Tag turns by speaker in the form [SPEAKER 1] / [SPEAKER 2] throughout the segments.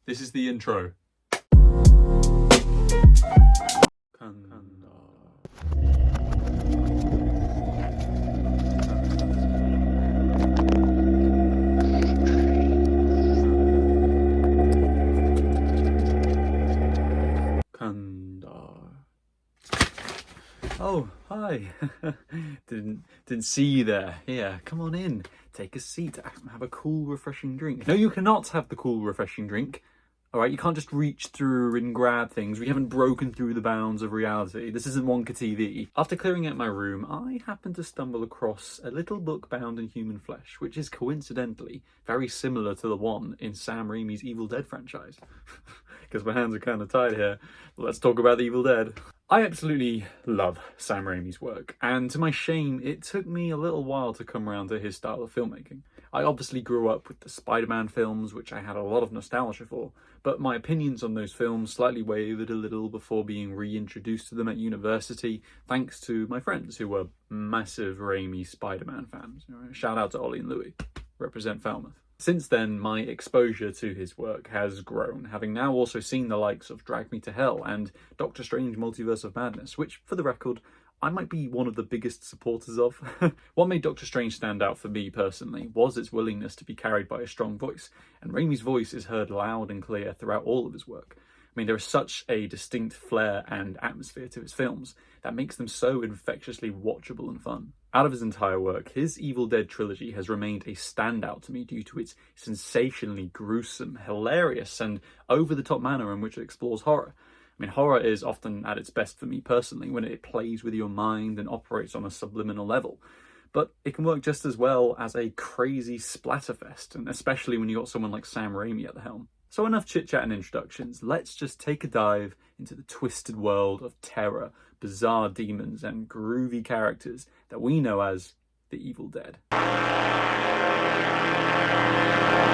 [SPEAKER 1] This is the intro. Oh, hi. Didn't see you there. Here, come on in. Take a seat. Have a cool, refreshing drink. No, you cannot have the cool, refreshing drink. All right, you can't just reach through and grab things. We haven't broken through the bounds of reality. This isn't Wonka TV. After clearing out my room, I happened to stumble across a little book bound in human flesh, which is coincidentally very similar to the one in Sam Raimi's Evil Dead franchise. Because my hands are kind of tied here. Let's talk about the Evil Dead. I absolutely love Sam Raimi's work, and to my shame, it took me a little while to come around to his style of filmmaking. I obviously grew up with the Spider-Man films, which I had a lot of nostalgia for, but my opinions on those films slightly wavered a little before being reintroduced to them at university, thanks to my friends who were massive Raimi Spider-Man fans. Shout out to Ollie and Louie. Represent Falmouth. Since then, my exposure to his work has grown, having now also seen the likes of Drag Me to Hell and Doctor Strange Multiverse of Madness, which, for the record, I might be one of the biggest supporters of. What made Doctor Strange stand out for me personally was its willingness to be carried by a strong voice, and Raimi's voice is heard loud and clear throughout all of his work. I mean, there is such a distinct flair and atmosphere to his films that makes them so infectiously watchable and fun. Out of his entire work, his Evil Dead trilogy has remained a standout to me due to its sensationally gruesome, hilarious, and over-the-top manner in which it explores horror. I mean, horror is often at its best for me personally when it plays with your mind and operates on a subliminal level. But it can work just as well as a crazy splatterfest, and especially when you got someone like Sam Raimi at the helm. So enough chit-chat and introductions, let's just take a dive into the twisted world of terror, bizarre demons, and groovy characters that we know as the Evil Dead.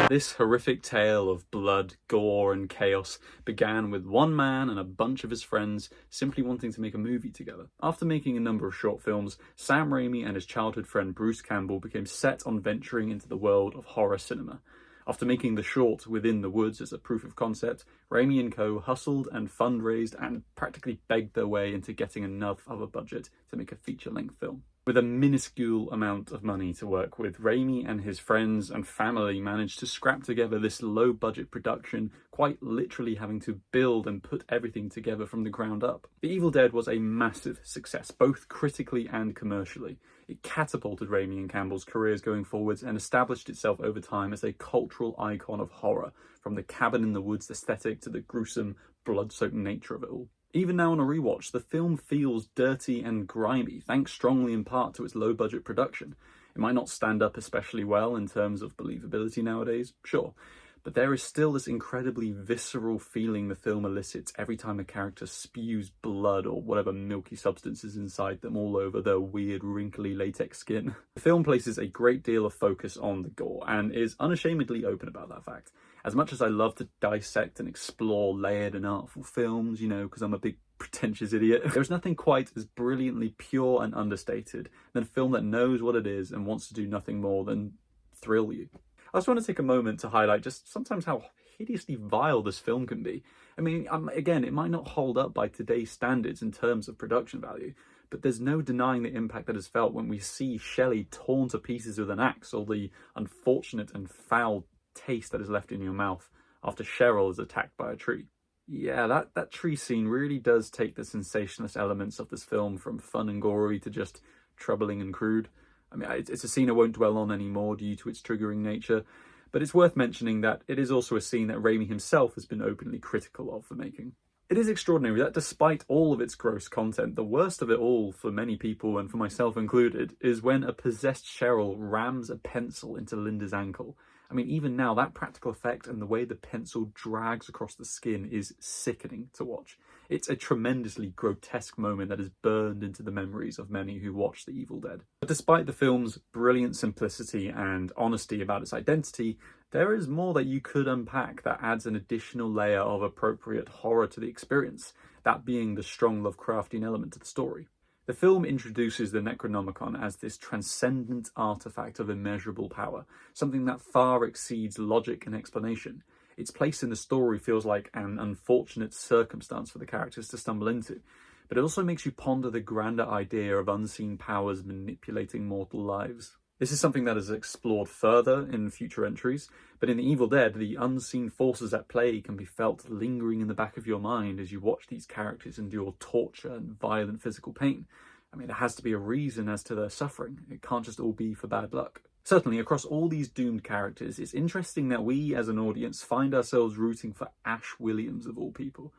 [SPEAKER 1] This horrific tale of blood, gore, and chaos began with one man and a bunch of his friends simply wanting to make a movie together. After making a number of short films, Sam Raimi and his childhood friend Bruce Campbell became set on venturing into the world of horror cinema. After making the short Within the Woods as a proof of concept, Raimi and co hustled and fundraised and practically begged their way into getting enough of a budget to make a feature-length film. With a minuscule amount of money to work with, Raimi and his friends and family managed to scrap together this low-budget production, quite literally having to build and put everything together from the ground up. The Evil Dead was a massive success, both critically and commercially. It catapulted Raimi and Campbell's careers going forwards and established itself over time as a cultural icon of horror, from the cabin in the woods aesthetic to the gruesome, blood-soaked nature of it all. Even now on a rewatch, the film feels dirty and grimy, thanks strongly in part to its low-budget production. It might not stand up especially well in terms of believability nowadays, sure, but there is still this incredibly visceral feeling the film elicits every time a character spews blood or whatever milky substance is inside them all over their weird, wrinkly latex skin. The film places a great deal of focus on the gore and is unashamedly open about that fact. As much as I love to dissect and explore layered and artful films, because I'm a big pretentious idiot, there's nothing quite as brilliantly pure and understated than a film that knows what it is and wants to do nothing more than thrill you. I just want to take a moment to highlight just sometimes how hideously vile this film can be. I mean, again, it might not hold up by today's standards in terms of production value, but there's no denying the impact that is felt when we see Shelley torn to pieces with an axe, or the unfortunate and foul taste that is left in your mouth after Cheryl is attacked by a tree. Yeah, that tree scene really does take the sensationalist elements of this film from fun and gory to just troubling and crude. I mean, it's a scene I won't dwell on anymore due to its triggering nature, but it's worth mentioning that it is also a scene that Raimi himself has been openly critical of for making. It is extraordinary that despite all of its gross content, the worst of it all for many people, and for myself included, is when a possessed Cheryl rams a pencil into Linda's ankle. I mean, even now, that practical effect and the way the pencil drags across the skin is sickening to watch. It's a tremendously grotesque moment that is burned into the memories of many who watch The Evil Dead. But despite the film's brilliant simplicity and honesty about its identity, there is more that you could unpack that adds an additional layer of appropriate horror to the experience, that being the strong Lovecraftian element to the story. The film introduces the Necronomicon as this transcendent artifact of immeasurable power, something that far exceeds logic and explanation. Its place in the story feels like an unfortunate circumstance for the characters to stumble into, but it also makes you ponder the grander idea of unseen powers manipulating mortal lives. This is something that is explored further in future entries, but in The Evil Dead, the unseen forces at play can be felt lingering in the back of your mind as you watch these characters endure torture and violent physical pain. I mean, there has to be a reason as to their suffering. It can't just all be for bad luck. Certainly, across all these doomed characters, it's interesting that we, as an audience, find ourselves rooting for Ash Williams, of all people.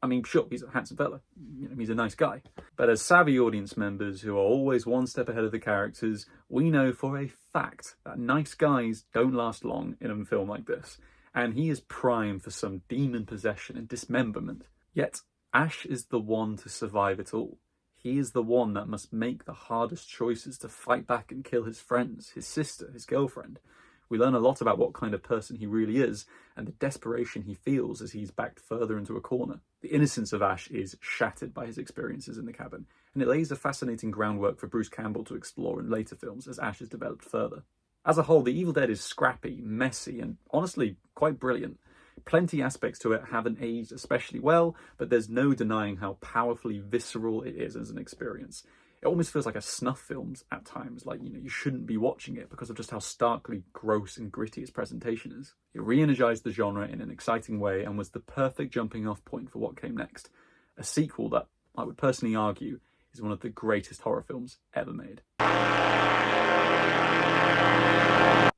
[SPEAKER 1] I mean, sure, he's a handsome fella. He's a nice guy. But as savvy audience members who are always one step ahead of the characters, we know for a fact that nice guys don't last long in a film like this. And he is primed for some demon possession and dismemberment. Yet, Ash is the one to survive it all. He is the one that must make the hardest choices to fight back and kill his friends, his sister, his girlfriend. We learn a lot about what kind of person he really is and the desperation he feels as he's backed further into a corner. The innocence of Ash is shattered by his experiences in the cabin, and it lays a fascinating groundwork for Bruce Campbell to explore in later films as Ash is developed further. As a whole, The Evil Dead is scrappy, messy, and honestly quite brilliant. Plenty aspects to it haven't aged especially well, but there's no denying how powerfully visceral it is as an experience. It almost feels like a snuff film at times, like, you shouldn't be watching it because of just how starkly gross and gritty its presentation is. It re-energized the genre in an exciting way and was the perfect jumping off point for what came next. A sequel that, I would personally argue, is one of the greatest horror films ever made.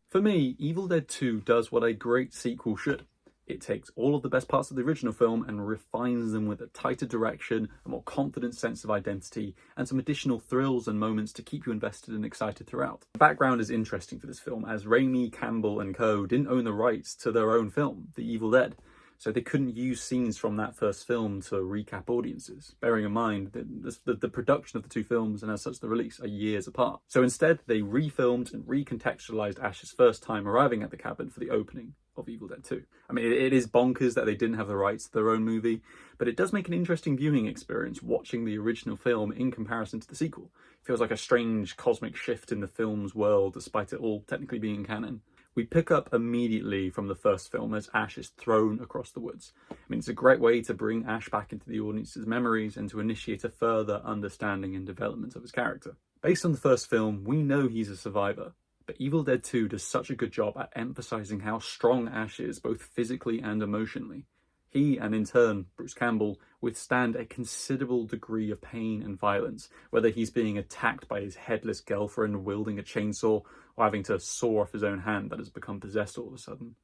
[SPEAKER 1] For me, Evil Dead 2 does what a great sequel should. It takes all of the best parts of the original film and refines them with a tighter direction, a more confident sense of identity, and some additional thrills and moments to keep you invested and excited throughout. The background is interesting for this film, as Raimi, Campbell and co. didn't own the rights to their own film, The Evil Dead, so they couldn't use scenes from that first film to recap audiences, bearing in mind that the production of the two films, and as such the release, are years apart. So instead, they refilmed and recontextualized Ash's first time arriving at the cabin for the opening of Evil Dead 2. I mean, it is bonkers that they didn't have the rights to their own movie, but it does make an interesting viewing experience watching the original film in comparison to the sequel. It feels like a strange cosmic shift in the film's world, despite it all technically being canon. We pick up immediately from the first film as Ash is thrown across the woods. I mean, it's a great way to bring Ash back into the audience's memories and to initiate a further understanding and development of his character. Based on the first film, we know he's a survivor, but Evil Dead 2 does such a good job at emphasizing how strong Ash is, both physically and emotionally. He, and in turn, Bruce Campbell, withstand a considerable degree of pain and violence, whether he's being attacked by his headless girlfriend wielding a chainsaw, or having to saw off his own hand that has become possessed all of a sudden.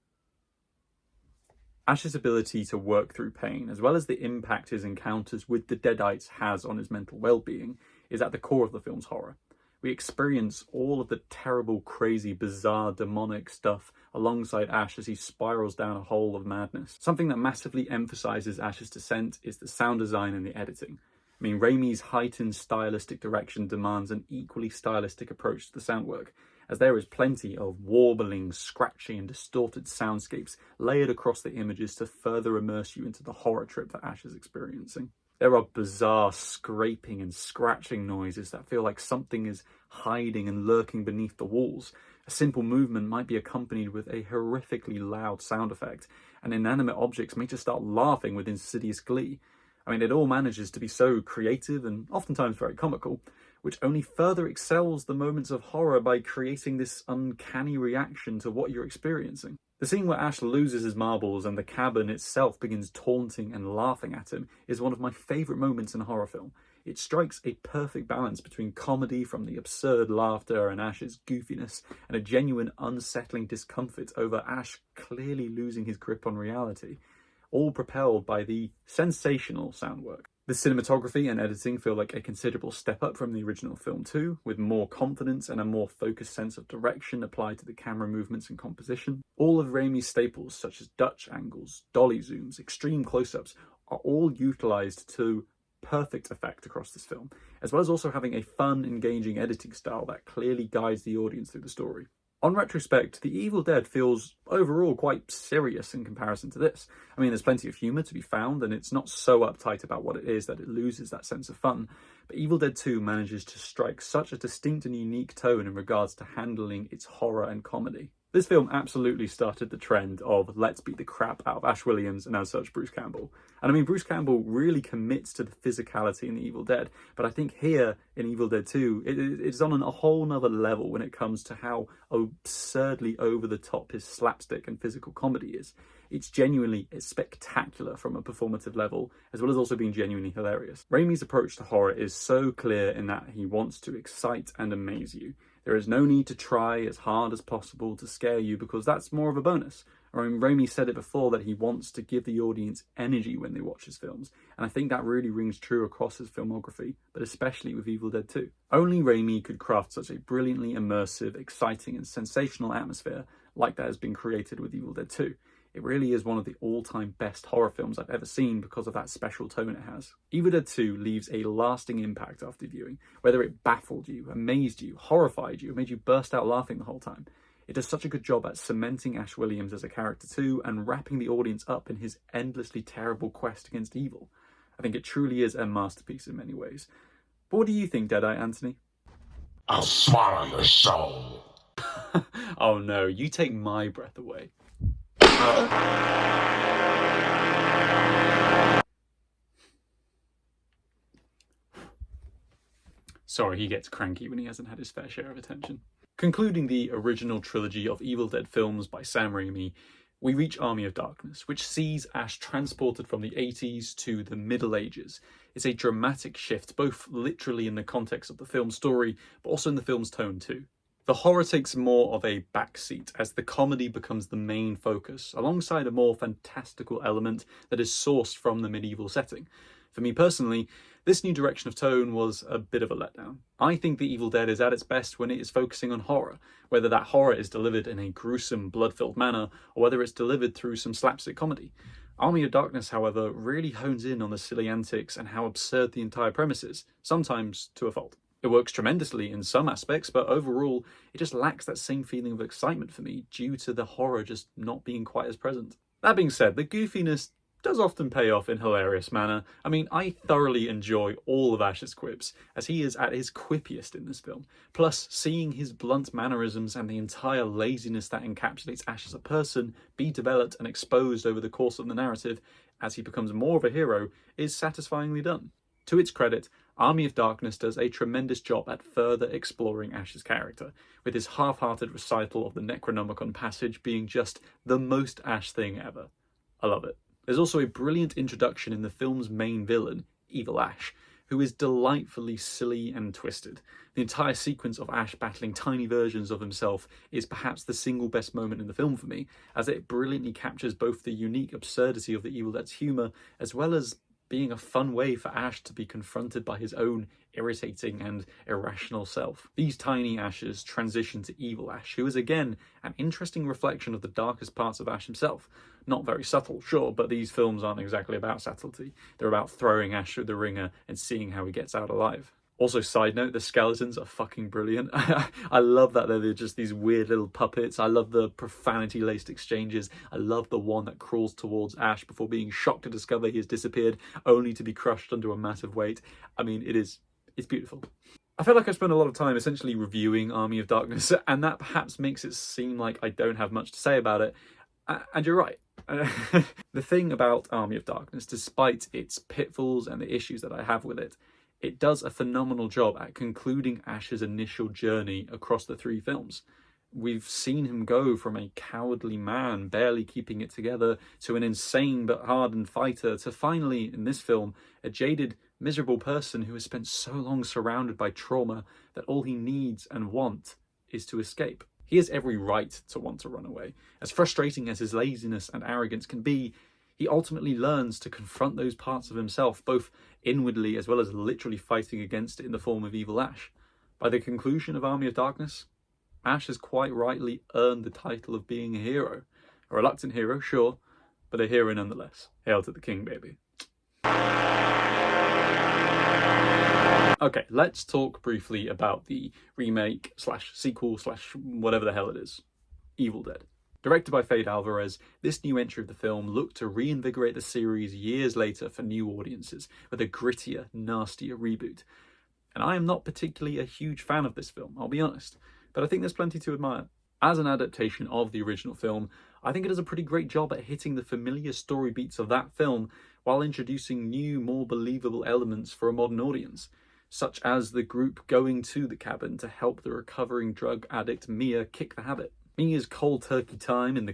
[SPEAKER 1] Ash's ability to work through pain, as well as the impact his encounters with the Deadites has on his mental well-being, is at the core of the film's horror. We experience all of the terrible, crazy, bizarre, demonic stuff alongside Ash as he spirals down a hole of madness. Something that massively emphasizes Ash's descent is the sound design and the editing. I mean, Raimi's heightened stylistic direction demands an equally stylistic approach to the sound work, as there is plenty of warbling, scratchy and distorted soundscapes layered across the images to further immerse you into the horror trip that Ash is experiencing. There are bizarre scraping and scratching noises that feel like something is hiding and lurking beneath the walls. A simple movement might be accompanied with a horrifically loud sound effect, and inanimate objects may just start laughing with insidious glee. I mean, it all manages to be so creative and oftentimes very comical, which only further excels the moments of horror by creating this uncanny reaction to what you're experiencing. The scene where Ash loses his marbles and the cabin itself begins taunting and laughing at him is one of my favourite moments in a horror film. It strikes a perfect balance between comedy from the absurd laughter and Ash's goofiness, and a genuine unsettling discomfort over Ash clearly losing his grip on reality, all propelled by the sensational sound work. The cinematography and editing feel like a considerable step up from the original film too, with more confidence and a more focused sense of direction applied to the camera movements and composition. All of Raimi's staples, such as Dutch angles, dolly zooms, extreme close-ups, are all utilised to perfect effect across this film, as well as also having a fun, engaging editing style that clearly guides the audience through the story. On retrospect, The Evil Dead feels overall quite serious in comparison to this. I mean, there's plenty of humour to be found, and it's not so uptight about what it is that it loses that sense of fun, but Evil Dead 2 manages to strike such a distinct and unique tone in regards to handling its horror and comedy. This film absolutely started the trend of let's beat the crap out of Ash Williams and as such Bruce Campbell. And I mean, Bruce Campbell really commits to the physicality in The Evil Dead, but I think here in Evil Dead 2, it's on a whole nother level when it comes to how absurdly over the top his slapstick and physical comedy is. It's genuinely spectacular from a performative level, as well as also being genuinely hilarious. Raimi's approach to horror is so clear in that he wants to excite and amaze you. There is no need to try as hard as possible to scare you because that's more of a bonus. I mean, Raimi said it before that he wants to give the audience energy when they watch his films, and I think that really rings true across his filmography, but especially with Evil Dead 2. Only Raimi could craft such a brilliantly immersive, exciting and sensational atmosphere like that has been created with Evil Dead 2. It really is one of the all-time best horror films I've ever seen because of that special tone it has. Evil Dead 2 leaves a lasting impact after viewing, whether it baffled you, amazed you, horrified you, or made you burst out laughing the whole time. It does such a good job at cementing Ash Williams as a character too, and wrapping the audience up in his endlessly terrible quest against evil. I think it truly is a masterpiece in many ways. But what do you think, Deadeye Anthony?
[SPEAKER 2] I'll swallow your soul.
[SPEAKER 1] Oh no, you take my breath away. Sorry, he gets cranky when he hasn't had his fair share of attention. Concluding the original trilogy of Evil Dead films by Sam Raimi, we reach Army of Darkness, which sees Ash transported from the 80s to the Middle Ages. It's a dramatic shift, both literally in the context of the film's story, but also in the film's tone too. The horror takes more of a backseat as the comedy becomes the main focus, alongside a more fantastical element that is sourced from the medieval setting. For me personally, this new direction of tone was a bit of a letdown. I think The Evil Dead is at its best when it is focusing on horror, whether that horror is delivered in a gruesome, blood-filled manner, or whether it's delivered through some slapstick comedy. Army of Darkness, however, really hones in on the silly antics and how absurd the entire premise is, sometimes to a fault. It works tremendously in some aspects, but overall, it just lacks that same feeling of excitement for me due to the horror just not being quite as present. That being said, the goofiness does often pay off in hilarious manner. I mean, I thoroughly enjoy all of Ash's quips, as he is at his quippiest in this film. Plus, seeing his blunt mannerisms and the entire laziness that encapsulates Ash as a person be developed and exposed over the course of the narrative as he becomes more of a hero is satisfyingly done. To its credit, Army of Darkness does a tremendous job at further exploring Ash's character, with his half-hearted recital of the Necronomicon passage being just the most Ash thing ever. I love it. There's also a brilliant introduction in the film's main villain, Evil Ash, who is delightfully silly and twisted. The entire sequence of Ash battling tiny versions of himself is perhaps the single best moment in the film for me, as it brilliantly captures both the unique absurdity of the Evil Dead's humour, as well as being a fun way for Ash to be confronted by his own irritating and irrational self. These tiny Ashes transition to Evil Ash, who is again an interesting reflection of the darkest parts of Ash himself. Not very subtle, sure, but these films aren't exactly about subtlety. They're about throwing Ash through the ringer and seeing how he gets out alive. Also, side note, the skeletons are fucking brilliant. I love that they're just these weird little puppets. I love the profanity-laced exchanges. I love the one that crawls towards Ash before being shocked to discover he has disappeared, only to be crushed under a massive weight. I mean, it's beautiful. I feel like I spent a lot of time essentially reviewing Army of Darkness, and that perhaps makes it seem like I don't have much to say about it. And you're right. The thing about Army of Darkness, despite its pitfalls and the issues that I have with it, it does a phenomenal job at concluding Ash's initial journey across the three films. We've seen him go from a cowardly man, barely keeping it together, to an insane but hardened fighter, to finally, in this film, a jaded, miserable person who has spent so long surrounded by trauma that all he needs and wants is to escape. He has every right to want to run away. As frustrating as his laziness and arrogance can be, he ultimately learns to confront those parts of himself, both inwardly as well as literally fighting against it in the form of Evil Ash. By the conclusion of Army of Darkness, Ash has quite rightly earned the title of being a hero. A reluctant hero, sure, but a hero nonetheless. Hail to the king, baby. Okay, let's talk briefly about the remake / sequel / whatever the hell it is, Evil Dead. Directed by Fede Alvarez, this new entry of the film looked to reinvigorate the series years later for new audiences with a grittier, nastier reboot. And I am not particularly a huge fan of this film, I'll be honest, but I think there's plenty to admire. As an adaptation of the original film, I think it does a pretty great job at hitting the familiar story beats of that film while introducing new, more believable elements for a modern audience, such as the group going to the cabin to help the recovering drug addict Mia kick the habit. Mia's cold turkey time in the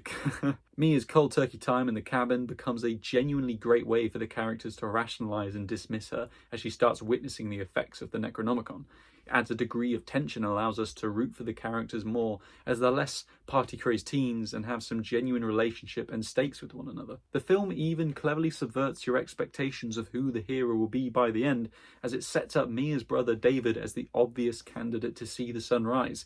[SPEAKER 1] cabin becomes a genuinely great way for the characters to rationalize and dismiss her as she starts witnessing the effects of the Necronomicon. It adds a degree of tension and allows us to root for the characters more as they're less party-crazed teens and have some genuine relationship and stakes with one another. The film even cleverly subverts your expectations of who the hero will be by the end, as it sets up Mia's brother David as the obvious candidate to see the sun rise,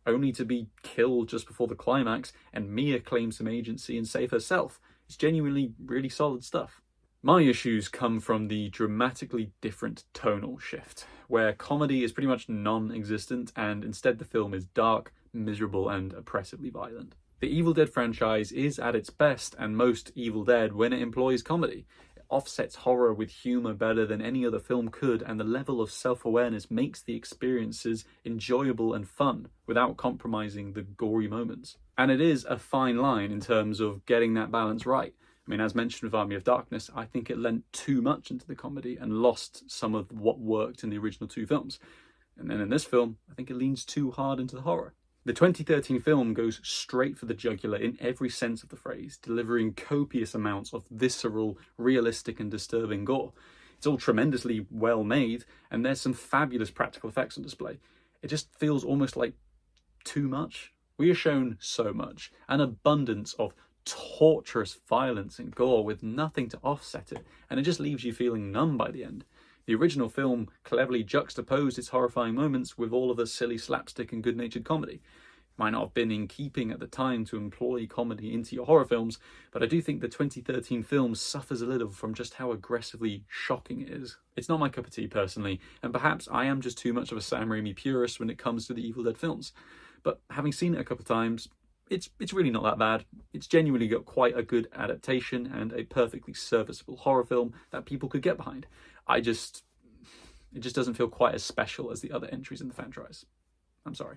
[SPEAKER 1] only to be killed just before the climax, and Mia claim some agency and save herself. It's genuinely really solid stuff. My issues come from the dramatically different tonal shift, where comedy is pretty much non-existent and instead the film is dark, miserable and oppressively violent. The Evil Dead franchise is at its best and most Evil Dead when it employs comedy. It offsets horror with humour better than any other film could, and the level of self-awareness makes the experiences enjoyable and fun without compromising the gory moments. And it is a fine line in terms of getting that balance right. I mean, as mentioned with Army of Darkness, I think it lent too much into the comedy and lost some of what worked in the original two films. And then in this film, I think it leans too hard into the horror. The 2013 film goes straight for the jugular in every sense of the phrase, delivering copious amounts of visceral, realistic and disturbing gore. It's all tremendously well made, and there's some fabulous practical effects on display. It just feels almost like too much. We are shown so much, an abundance of torturous violence and gore with nothing to offset it, and it just leaves you feeling numb by the end. The original film cleverly juxtaposed its horrifying moments with all of the silly slapstick and good-natured comedy. It might not have been in keeping at the time to employ comedy into your horror films, but I do think the 2013 film suffers a little from just how aggressively shocking it is. It's not my cup of tea personally, and perhaps I am just too much of a Sam Raimi purist when it comes to the Evil Dead films. But having seen it a couple of times, it's really not that bad. It's genuinely got quite a good adaptation and a perfectly serviceable horror film that people could get behind. It just doesn't feel quite as special as the other entries in the franchise. I'm sorry.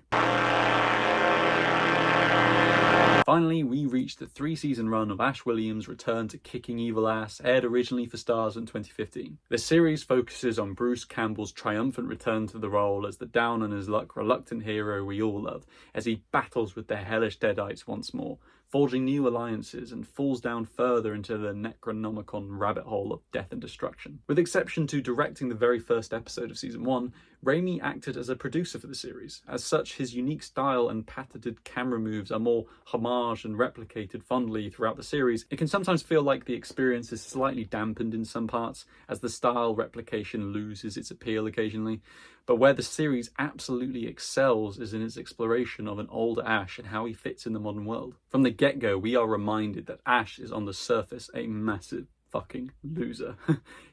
[SPEAKER 1] Finally, we reached the 3-season run of Ash Williams' return to kicking evil ass, aired originally for Starz in 2015. The series focuses on Bruce Campbell's triumphant return to the role as the down-on-his-luck reluctant hero we all love, as he battles with the hellish Deadites once more, forging new alliances and falls down further into the Necronomicon rabbit hole of death and destruction. With exception to directing the very first episode of Season 1, Raimi acted as a producer for the series. As such, his unique style and patented camera moves are more homaged and replicated fondly throughout the series. It can sometimes feel like the experience is slightly dampened in some parts, as the style replication loses its appeal occasionally. But where the series absolutely excels is in its exploration of an older Ash and how he fits in the modern world. From the get-go, we are reminded that Ash is on the surface a massive fucking loser.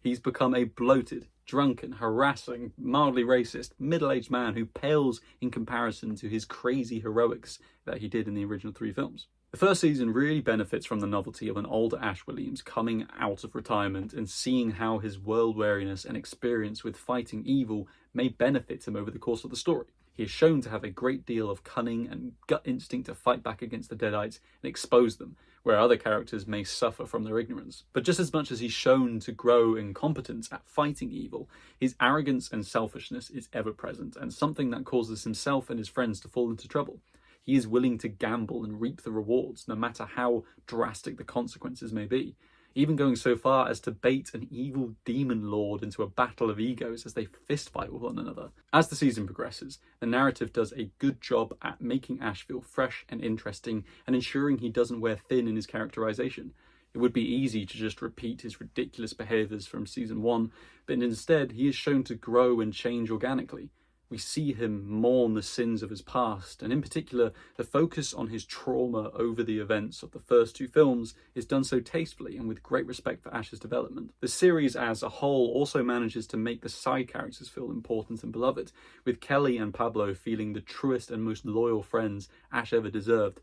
[SPEAKER 1] He's become a bloated, drunken, harassing, mildly racist, middle-aged man who pales in comparison to his crazy heroics that he did in the original 3 films. The first season really benefits from the novelty of an older Ash Williams coming out of retirement and seeing how his world-weariness and experience with fighting evil may benefit him over the course of the story. He is shown to have a great deal of cunning and gut instinct to fight back against the Deadites and expose them, where other characters may suffer from their ignorance. But just as much as he's shown to grow in competence at fighting evil, his arrogance and selfishness is ever present, and something that causes himself and his friends to fall into trouble. He is willing to gamble and reap the rewards, no matter how drastic the consequences may be, even going so far as to bait an evil demon lord into a battle of egos as they fistfight with one another. As the season progresses, the narrative does a good job at making Ash feel fresh and interesting and ensuring he doesn't wear thin in his characterization. It would be easy to just repeat his ridiculous behaviours from season 1, but instead he is shown to grow and change organically. We see him mourn the sins of his past, and in particular, the focus on his trauma over the events of the first 2 films is done so tastefully and with great respect for Ash's development. The series as a whole also manages to make the side characters feel important and beloved, with Kelly and Pablo feeling the truest and most loyal friends Ash ever deserved.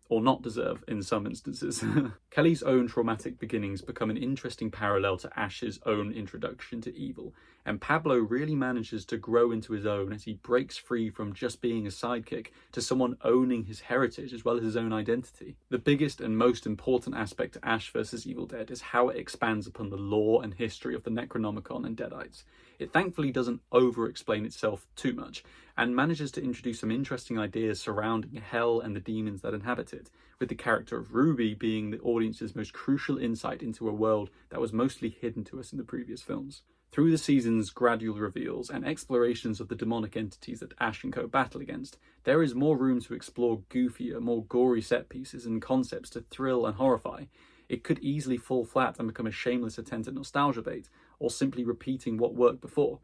[SPEAKER 1] or not deserve in some instances. Kelly's own traumatic beginnings become an interesting parallel to Ash's own introduction to evil, and Pablo really manages to grow into his own as he breaks free from just being a sidekick to someone owning his heritage as well as his own identity. The biggest and most important aspect to Ash vs. Evil Dead is how it expands upon the lore and history of the Necronomicon and Deadites. It thankfully doesn't over-explain itself too much, and manages to introduce some interesting ideas surrounding hell and the demons that inhabit it, with the character of Ruby being the audience's most crucial insight into a world that was mostly hidden to us in the previous films. Through the season's gradual reveals and explorations of the demonic entities that Ash and co battle against, there is more room to explore goofier, more gory set pieces and concepts to thrill and horrify. It could easily fall flat and become a shameless attempt at nostalgia bait, or simply repeating what worked before,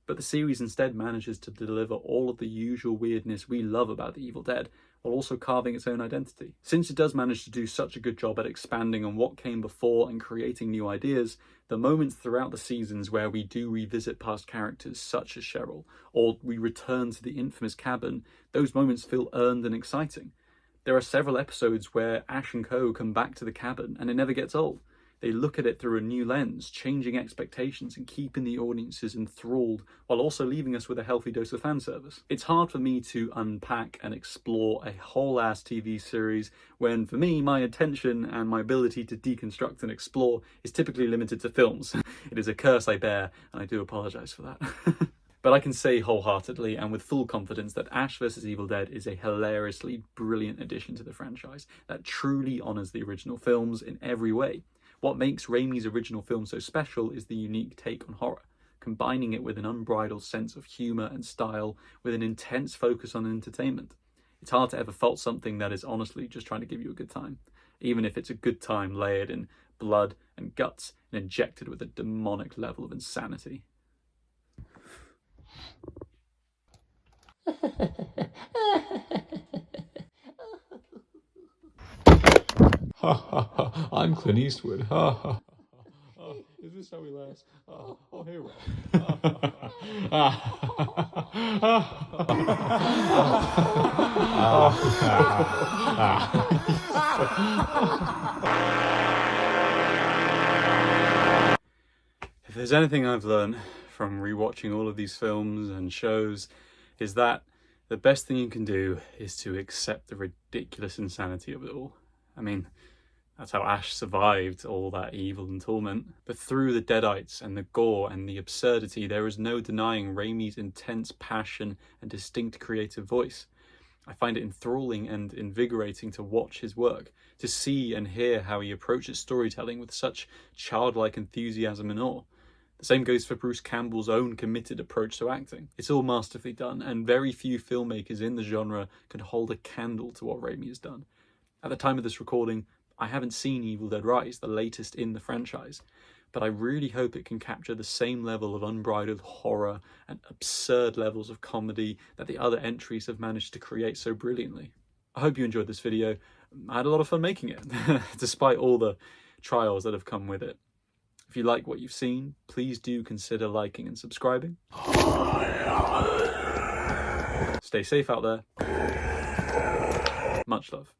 [SPEAKER 1] but the series instead manages to deliver all of the usual weirdness we love about The Evil Dead, while also carving its own identity. Since it does manage to do such a good job at expanding on what came before and creating new ideas, the moments throughout the seasons where we do revisit past characters such as Cheryl, or we return to the infamous cabin, those moments feel earned and exciting. There are several episodes where Ash and co come back to the cabin and it never gets old. They look at it through a new lens, changing expectations and keeping the audiences enthralled while also leaving us with a healthy dose of fan service. It's hard for me to unpack and explore a whole-ass TV series when, for me, my attention and my ability to deconstruct and explore is typically limited to films. It is a curse I bear, and I do apologise for that. But I can say wholeheartedly and with full confidence that Ash vs. Evil Dead is a hilariously brilliant addition to the franchise that truly honours the original films in every way. What makes Raimi's original film so special is the unique take on horror, combining it with an unbridled sense of humour and style with an intense focus on entertainment. It's hard to ever fault something that is honestly just trying to give you a good time, even if it's a good time layered in blood and guts and injected with a demonic level of insanity.
[SPEAKER 3] Ha ha ha, I'm Clint Eastwood. Ha ha. Oh, is this how we last? Oh, here we
[SPEAKER 1] If there's anything I've learned from rewatching all of these films and shows, is that the best thing you can do is to accept the ridiculous insanity of it all. I mean, that's how Ash survived all that evil and torment. But through the Deadites and the gore and the absurdity, there is no denying Raimi's intense passion and distinct creative voice. I find it enthralling and invigorating to watch his work, to see and hear how he approaches storytelling with such childlike enthusiasm and awe. The same goes for Bruce Campbell's own committed approach to acting. It's all masterfully done, and very few filmmakers in the genre can hold a candle to what Raimi has done. At the time of this recording, I haven't seen Evil Dead Rise, the latest in the franchise, but I really hope it can capture the same level of unbridled horror and absurd levels of comedy that the other entries have managed to create so brilliantly. I hope you enjoyed this video. I had a lot of fun making it, despite all the trials that have come with it. If you like what you've seen, please do consider liking and subscribing. Stay safe out there. Much love.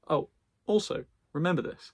[SPEAKER 1] Oh, also, remember this.